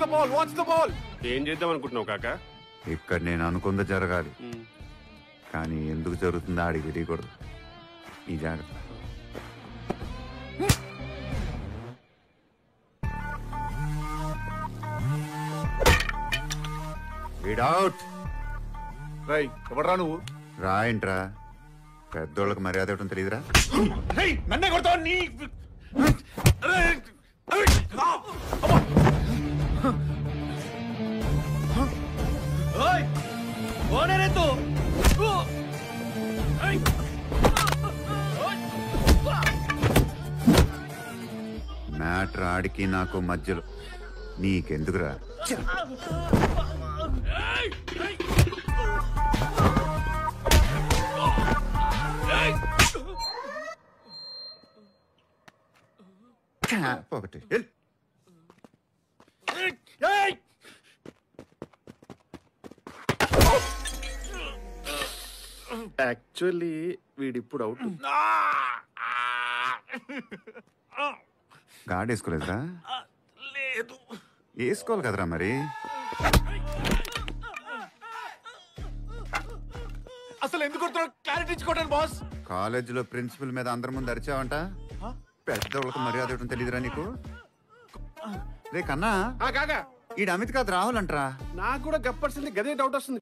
The ball watch the ball. ఏం చేద్దాం అనుకుంటున్నావు కాక? ఇక్కడ నేను అనుకుంది జరగాలి, కానీ ఎందుకు జరుగుతుందో ఆడికి తెలియకూడదు. ఈ జాగ్రత్త. అవుట్. రై ఎవడరా నువ్వు? రాయంట్రా, పెద్దోళ్ళకి మర్యాద ఇవ్వడం తెలియదురా. నన్నే కొడతావు నీ. మ్యాటర్ ఆడికి నాకు మధ్యలో, నీకెందుకురా? ఒకటి యాక్చువల్లీ వీడిప్పుడు అవుట్. గాడ్ వేసుకోలేదురా? లేదు. వేసుకోవాలి కదరా మరి. అసలు ఎందుకు కొడుతున్నావు? క్లారిటీ ఇచ్చుకోవడానికి బాస్. కాలేజీలో ప్రిన్సిపల్ మీద అందరి ముందు అరిచావంట. పెద్దోళ్ళకి మర్యాద ఇవ్వడం తెలియదురా నీకు? రే కన్నా, కాక ఈడు అమిత్ కాదు రాహుల్ అంటరా. నాకు కూడా గప్పర్సింది గదే డౌట్ వస్తుంది